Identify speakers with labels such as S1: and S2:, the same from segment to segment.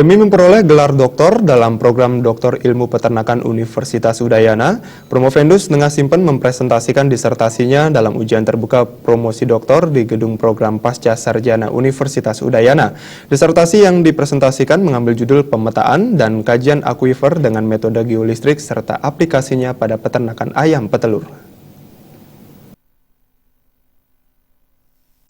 S1: Demi memperoleh gelar doktor dalam program Doktor Ilmu Peternakan Universitas Udayana, Promovendus Tengah Simpen mempresentasikan disertasinya dalam ujian terbuka promosi doktor di gedung program Pasca Sarjana Universitas Udayana. Disertasi yang dipresentasikan mengambil judul Pemetaan dan Kajian Akuifer dengan metode geolistrik serta aplikasinya pada peternakan ayam petelur.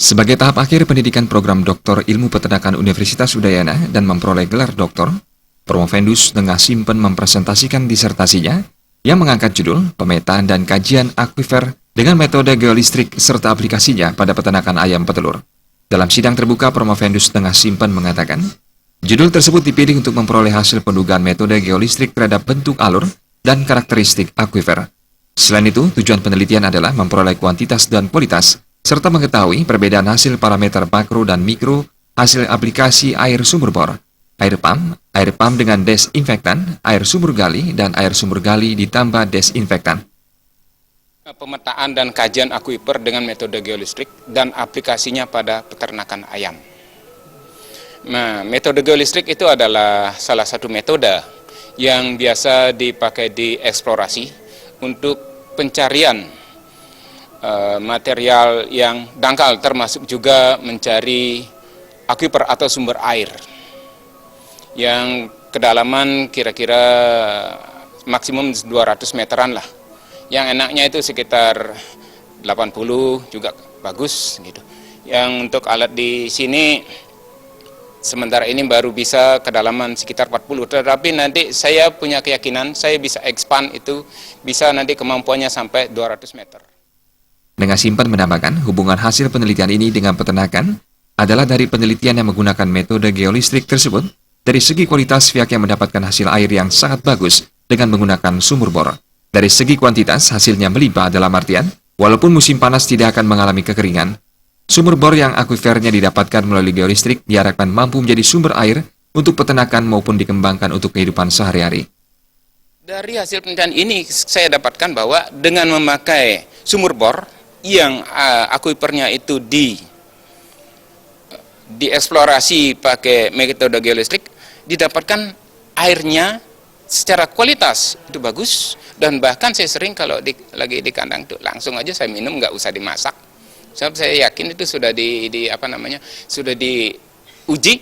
S2: Sebagai tahap akhir pendidikan program Doktor Ilmu Peternakan Universitas Udayana dan memperoleh gelar doktor, Promovendus Tengah Simpen mempresentasikan disertasinya yang mengangkat judul Pemetaan dan Kajian Akuifer dengan metode geolistrik serta aplikasinya pada peternakan ayam petelur. Dalam sidang terbuka, Promovendus Tengah Simpen mengatakan, judul tersebut dipilih untuk memperoleh hasil pendugaan metode geolistrik terhadap bentuk alur dan karakteristik akuifer. Selain itu, tujuan penelitian adalah memperoleh kuantitas dan kualitas serta mengetahui perbedaan hasil parameter makro dan mikro hasil aplikasi air sumur bor, air pump dengan desinfektan, air sumur gali, dan air sumur gali ditambah desinfektan.
S3: Pemetaan dan kajian akuifer dengan metode geolistrik dan aplikasinya pada peternakan ayam. Nah, metode geolistrik itu adalah salah satu metode yang biasa dipakai di eksplorasi untuk pencarian material yang dangkal, termasuk juga mencari akuifer atau sumber air yang kedalaman kira-kira maksimum 200 meteran lah. Yang enaknya itu sekitar 80 juga bagus gitu. Yang untuk alat di sini sementara ini baru bisa kedalaman sekitar 40, tetapi nanti saya punya keyakinan saya bisa expand itu, bisa nanti kemampuannya sampai 200 meter.
S2: Tengah Simpen menambahkan hubungan hasil penelitian ini dengan peternakan adalah dari penelitian yang menggunakan metode geolistrik tersebut. Dari segi kualitas, pihak yang mendapatkan hasil air yang sangat bagus dengan menggunakan sumur bor. Dari segi kuantitas, hasilnya melimpah dalam artian, walaupun musim panas tidak akan mengalami kekeringan. Sumur bor yang akuifernya didapatkan melalui geolistrik diharapkan mampu menjadi sumber air untuk peternakan maupun dikembangkan untuk kehidupan sehari-hari.
S3: Dari hasil penelitian ini saya dapatkan bahwa dengan memakai sumur bor yang akuifernya itu dieksplorasi pakai metode geolistrik, didapatkan airnya secara kualitas itu bagus, dan bahkan saya sering kalau lagi di kandang tuh langsung aja saya minum, nggak usah dimasak. Sebab saya yakin itu sudah sudah diuji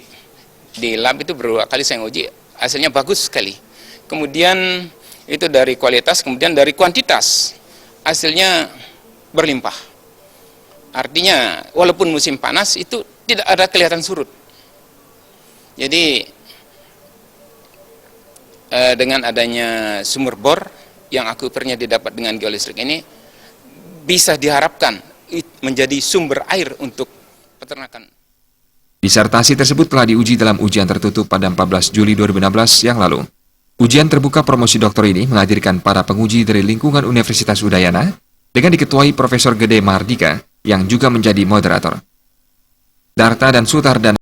S3: di lab, itu beberapa kali saya uji, hasilnya bagus sekali. Kemudian itu dari kualitas, kemudian dari kuantitas hasilnya berlimpah. Artinya walaupun musim panas itu tidak ada kelihatan surut. Jadi dengan adanya sumur bor yang akuifernya didapat dengan geolistrik ini, bisa diharapkan menjadi sumber air untuk peternakan.
S2: Disertasi tersebut telah diuji dalam ujian tertutup pada 14 Juli 2016 yang lalu. Ujian terbuka promosi doktor ini menghadirkan para penguji dari lingkungan Universitas Udayana dengan diketuai Profesor Gede Mardika yang juga menjadi moderator. Darta dan Sutardana